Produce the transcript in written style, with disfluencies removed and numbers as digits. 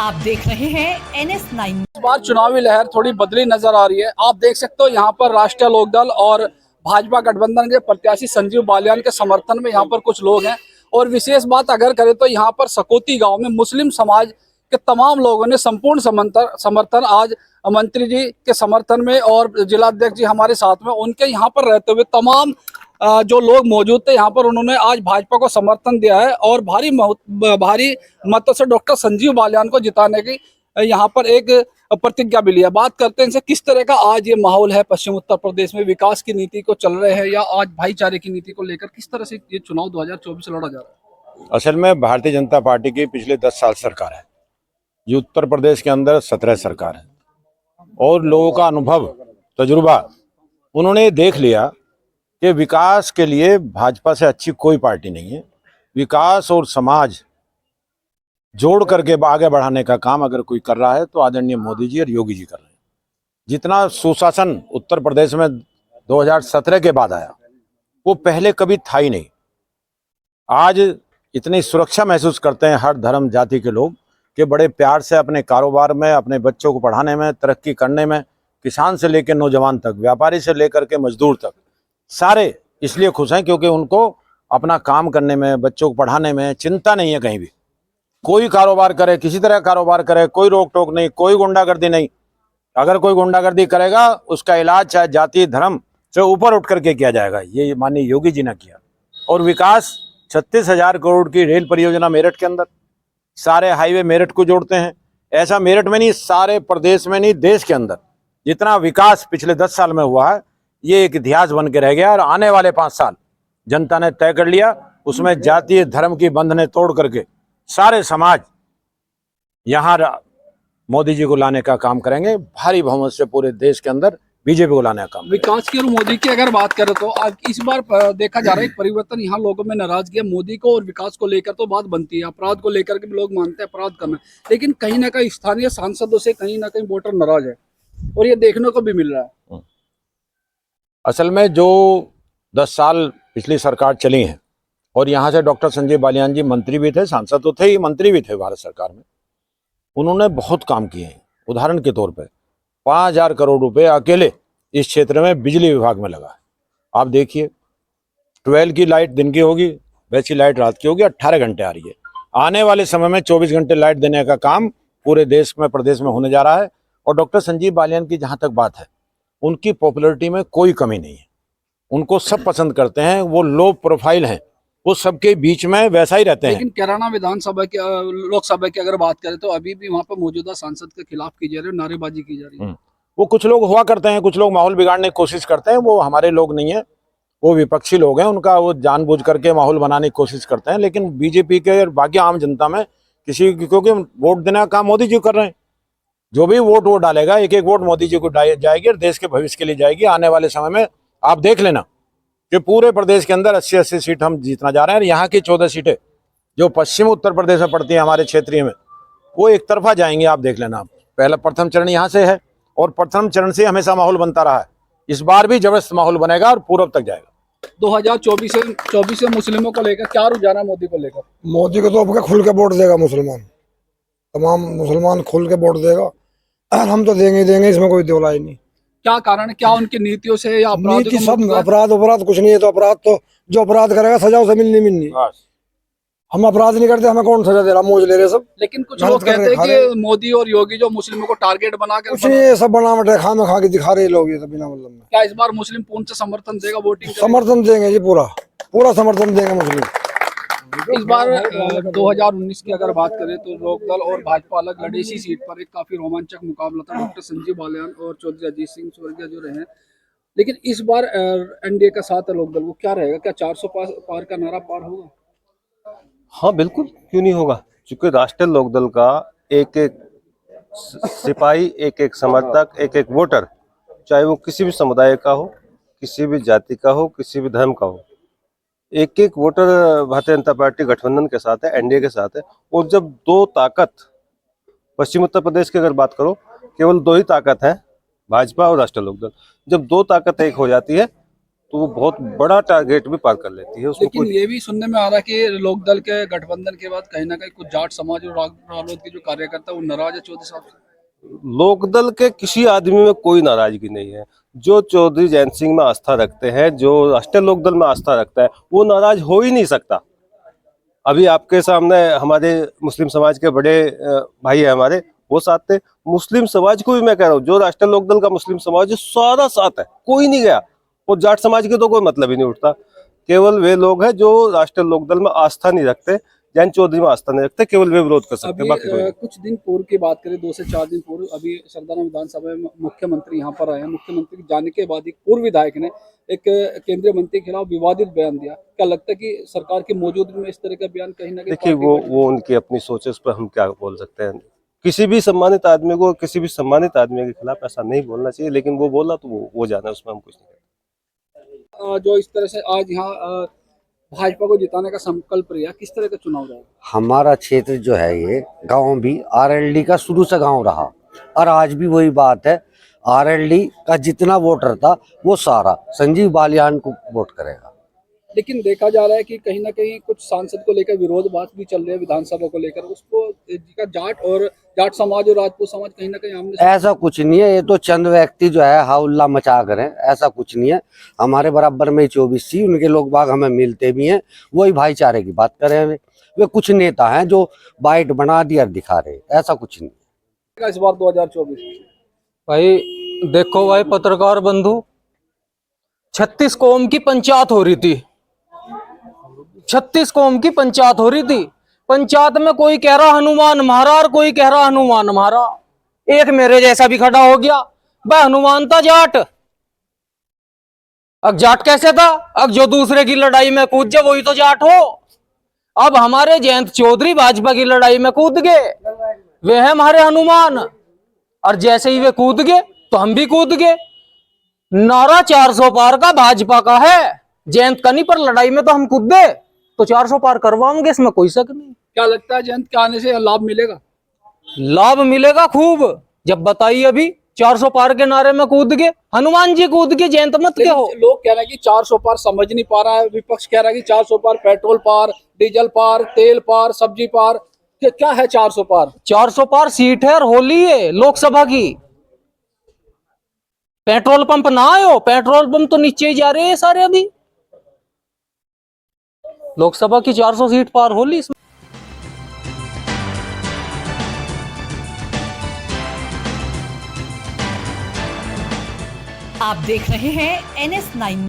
आप देख रहे हैं NS9। इस बार चुनावी लहर थोड़ी बदली नजर आ रही है। आप देख सकते हो यहाँ पर राष्ट्रीय लोकदल और भाजपा गठबंधन के प्रत्याशी संजीव बालियान के समर्थन में यहाँ पर कुछ लोग हैं। और विशेष बात अगर करें तो यहाँ पर सकौती गांव में मुस्लिम समाज के तमाम लोगों ने संपूर्ण समर्थन आज मंत्री जी के समर्थन में और जिलाध्यक्ष जी हमारे साथ में उनके यहाँ पर रहते हुए तमाम जो लोग मौजूद थे यहाँ पर उन्होंने आज भाजपा को समर्थन दिया है और भारी मतों से डॉक्टर संजीव बालियान को जिताने की यहाँ पर एक प्रतिज्ञा भी लिया। बात करते हैं इनसे किस तरह का आज ये माहौल है पश्चिम उत्तर प्रदेश में, विकास की नीति को चल रहे हैं या आज भाईचारे की नीति को लेकर किस तरह से ये चुनाव 2024 लड़ा जा रहा है? असल में भारतीय जनता पार्टी की पिछले 10 साल सरकार है, ये उत्तर प्रदेश के अंदर 17 सरकार है और लोगों का अनुभव तजुर्बा उन्होंने देख लिया कि विकास के लिए भाजपा से अच्छी कोई पार्टी नहीं है। विकास और समाज जोड़ करके आगे बढ़ाने का काम अगर कोई कर रहा है तो आदरणीय मोदी जी और योगी जी कर रहे हैं। जितना सुशासन उत्तर प्रदेश में 2017 के बाद आया वो पहले कभी था ही नहीं। आज इतनी सुरक्षा महसूस करते हैं हर धर्म जाति के लोग कि बड़े प्यार से अपने कारोबार में, अपने बच्चों को पढ़ाने में, तरक्की करने में, किसान से लेकर नौजवान तक, व्यापारी से लेकर के मजदूर तक, सारे इसलिए खुश हैं क्योंकि उनको अपना काम करने में, बच्चों को पढ़ाने में चिंता नहीं है। कहीं भी कोई कारोबार करे, किसी तरह कारोबार करे, कोई रोक टोक नहीं, कोई गुंडागर्दी नहीं। अगर कोई गुंडागर्दी करेगा उसका इलाज चाहे जाति धर्म से ऊपर उठ करके किया जाएगा। ये माननीय योगी जी ने किया। और विकास 36,000 करोड़ की रेल परियोजना मेरठ के अंदर, सारे हाईवे मेरठ को जोड़ते हैं। ऐसा मेरठ में नहीं, सारे प्रदेश में नहीं, देश के अंदर जितना विकास पिछले 10 साल में हुआ है ये एक इतिहास बन के रह गया। और आने वाले 5 साल जनता ने तय कर लिया, उसमें जातीय धर्म की बंधनें तोड़ करके सारे समाज यहाँ मोदी जी को लाने का काम करेंगे। भारी बहुमत से पूरे देश के अंदर बीजेपी को लाने का काम। विकास की और मोदी की अगर बात करें तो आज इस बार देखा जा रहा है एक परिवर्तन, यहाँ लोगों में नाराजगी है। मोदी को और विकास को लेकर तो बात बनती है, अपराध को लेकर के भी लोग मानते हैं अपराध करना, लेकिन कहीं ना कहीं स्थानीय सांसदों से कहीं ना कहीं वोटर नाराज है और ये देखने को भी मिल रहा है। असल में जो 10 साल पिछली सरकार चली है और यहाँ से डॉक्टर संजीव बालियान जी मंत्री भी थे, सांसद तो थे ही, मंत्री भी थे भारत सरकार में, उन्होंने बहुत काम किए हैं। उदाहरण के तौर पे 5,000 करोड़ रुपए अकेले इस क्षेत्र में बिजली विभाग में लगा है। आप देखिए 12 की लाइट दिन की होगी, वैसी लाइट रात की होगी, 18 घंटे आ रही है। आने वाले समय में 24 घंटे लाइट देने का काम पूरे देश में, प्रदेश में होने जा रहा है। और डॉक्टर संजीव बालियान की जहाँ तक बात है, उनकी पॉपुलरिटी में कोई कमी नहीं है, उनको सब पसंद करते हैं। वो लो प्रोफाइल हैं, वो सबके बीच में वैसा ही रहते हैं। लेकिन कैराना विधानसभा की, लोकसभा की अगर बात करें तो अभी भी वहाँ पर मौजूदा सांसद के खिलाफ की जा रही है, नारेबाजी की जा रही है। वो कुछ लोग हुआ करते हैं, कुछ लोग माहौल बिगाड़ने की कोशिश करते हैं। वो हमारे लोग नहीं है, वो विपक्षी लोग हैं, उनका वो जानबूझ करके माहौल बनाने की कोशिश करते हैं। लेकिन बीजेपी के और बाकी आम जनता में किसी, क्योंकि वोट देने का काम मोदी जी कर रहे हैं, जो भी वोट वो डालेगा एक एक वोट मोदी जी को जाएगी और देश के भविष्य के लिए जाएगी। आने वाले समय में आप देख लेना कि पूरे प्रदेश के अंदर 80-80 सीट हम जीतना जा रहे हैं। यहाँ की 14 सीटें जो पश्चिम उत्तर प्रदेश में पड़ती है हमारे क्षेत्रीय में, वो एक तरफा जाएंगे। आप देख लेना, पहला प्रथम चरण यहाँ से है और प्रथम चरण से हमेशा माहौल बनता रहा है। इस बार भी जबरदस्त माहौल बनेगा और पूर्व तक जाएगा। 2024 में मुस्लिमों को लेकर क्या रुझान है मोदी को लेकर? मोदी को तो आपका खुल के वोट देगा मुसलमान, तमाम मुसलमान खुल के वोट देगा। हम तो देंगे ही देंगे, इसमें कोई दो राय नहीं। क्या कारण है, क्या उनकी नीतियों से या अपराध? नीति सब अपराध कुछ नहीं है। तो अपराध तो जो अपराध करेगा सजा उसे मिलनी। हम अपराध नहीं करते, हमें कौन सजा दे रहा, मौज ले रहे सब। लेकिन कुछ लोग कहते हैं कि मोदी और योगी जो मुस्लिमों को टारगेट बनाकर कुछ नहीं, ये सब बनावट है, खाना खा के दिखा रहे लोग ये सब बिना मतलब में। क्या इस बार मुस्लिम पूर्ण से समर्थन देगा, वोटिंग समर्थन देंगे जी, पूरा समर्थन देंगे मुस्लिम। इस बार 2019 की अगर बात करें तो लोकदल और भाजपा अलग लड़े इसी सीट पर, एक काफी रोमांचक मुकाबला था। डॉक्टर संजीव बालियान और चौधरी अजीत सिंह स्वर्गीय जो रहे, लेकिन इस बार एनडीए का साथ है लोकदल, वो क्या रहेगा? क्या 400 पार का नारा पार होगा? हाँ बिल्कुल, क्यों नहीं होगा। क्योंकि राष्ट्रीय लोकदल का एक एक सिपाही, एक एक समर्थक, एक एक वोटर, चाहे वो किसी भी समुदाय का हो, किसी भी जाति का हो, किसी भी धर्म का हो, एक एक वोटर भारतीय जनता पार्टी गठबंधन के साथ है, एनडीए के साथ है। और जब दो ताकत, पश्चिम उत्तर प्रदेश की अगर बात करो, केवल 2 ही ताकत है, भाजपा और राष्ट्रीय लोकदल। जब 2 ताकत एक हो जाती है तो वो बहुत बड़ा टारगेट भी पार कर लेती है। उसमें लेकिन कोई ये भी सुनने में आ रहा है कि लोकदल के गठबंधन के बाद कहीं ना कहीं कुछ जाट समाज और रालोद के जो कार्यकर्ता वो नाराज है चौधरी साहब से। लोकदल के किसी आदमी में कोई नाराजगी नहीं है। जो चौधरी जयंत सिंह में आस्था रखते हैं, जो राष्ट्रीय लोकदल में आस्था रखता है, वो नाराज हो ही नहीं सकता। अभी आपके सामने हमारे मुस्लिम समाज के बड़े भाई है हमारे, वो साथ थे। मुस्लिम समाज को भी मैं कह रहा हूँ, जो राष्ट्रीय लोकदल का मुस्लिम समाज है सारा साथ है, कोई नहीं गया। और जाट समाज के तो कोई मतलब ही नहीं उठता। केवल वे लोग हैं जो राष्ट्रीय लोकदल में आस्था नहीं रखते, जयंत चौधरी में आस्था नहीं रखते, केवल वे विरोध कर सकते अभी हैं, बाकी कोई नहीं। कुछ दिन पूर्व की बात करें, 2 से 4 दिन पूर्व, अभी सरदाना विधानसभा में मुख्यमंत्री यहाँ पर आए हैं। मुख्यमंत्री के जाने के बाद एक पूर्व विधायक ने एक केंद्रीय मंत्री के खिलाफ विवादित बयान दिया। क्या लगता है कि सरकार की मौजूदगी में इस तरह का बयान कहीं ना कहीं देखिए, वो उनकी अपनी सोच है, उस पर हम क्या बोल सकते हैं। किसी भी सम्मानित आदमी को किसी भी सम्मानित आदमी के खिलाफ ऐसा नहीं बोलना चाहिए, लेकिन वो बोला तो वो जाना है, उसमें हम कुछ नहीं करते। जो इस तरह से आज यहाँ भाजपा को जिताने का संकल्प रहा, किस तरह का चुनाव रहा? हमारा क्षेत्र जो है ये गांव भी आरएलडी का शुरू से गांव रहा और आज भी वही बात है। आरएलडी का जितना वोटर था वो सारा संजीव बालियान को वोट करेगा। लेकिन देखा जा रहा है कि कहीं ना कहीं कुछ सांसद को लेकर विरोध बात भी चल रही है विधानसभा को लेकर। उसको जाट समाज और राजपूत समाज कहीं ना कहीं आमने ऐसा कुछ नहीं है, ये तो चंद व्यक्ति जो है हाउल्ला मचा कर हैं, ऐसा कुछ नहीं है। हमारे बराबर में 24C उनके लोग बाग हमें मिलते भी हैं, वही भाईचारे की बात कर रहे हैं। वे कुछ नेता हैं जो बाइट बना दिया दिखा रहे, ऐसा कुछ नहीं। इस बार 2024 भाई देखो भाई पत्रकार बंधु, 36 कौम की पंचायत हो रही थी। 36 कौम की पंचायत हो रही थी। पंचायत में कोई कह रहा हनुमान महारा और कोई कह रहा हनुमान महारा। एक मेरे जैसा भी खड़ा हो गया, वह हनुमान था जाट। अब जाट कैसे था? अब जो दूसरे की लड़ाई में कूद जाए वही तो जाट हो। अब हमारे जयंत चौधरी भाजपा की लड़ाई में कूद गए, वे हैं हमारे हनुमान। और जैसे ही वे कूद गए तो हम भी कूद गए। नारा 400 पार का भाजपा का है, जयंत का नहीं, पर लड़ाई में तो हम कूदे तो 400 पार करवाएंगे, इसमें कोई शक नहीं। क्या लगता है जयंत के आने से लाभ मिलेगा? लाभ मिलेगा खूब। जब बताइए अभी 400 पार के नारे में कूद गए, हनुमान जी कूद गए, जयंत मत के हो। लोग कह रहे हैं कि 400 पार समझ नहीं पा रहा है, विपक्ष कह रहा है कि 400 पार पेट्रोल पार, डीजल पार, तेल पार, सब्जी पार। क्या है 400 पार? 400 पार सीट है और होली है लोकसभा की। पेट्रोल पंप ना आयो, पेट्रोल पंप तो नीचे ही जा रहे हैं सारे। अभी लोकसभा की 400 सीट पार होली इसमें। आप देख रहे हैं NS9।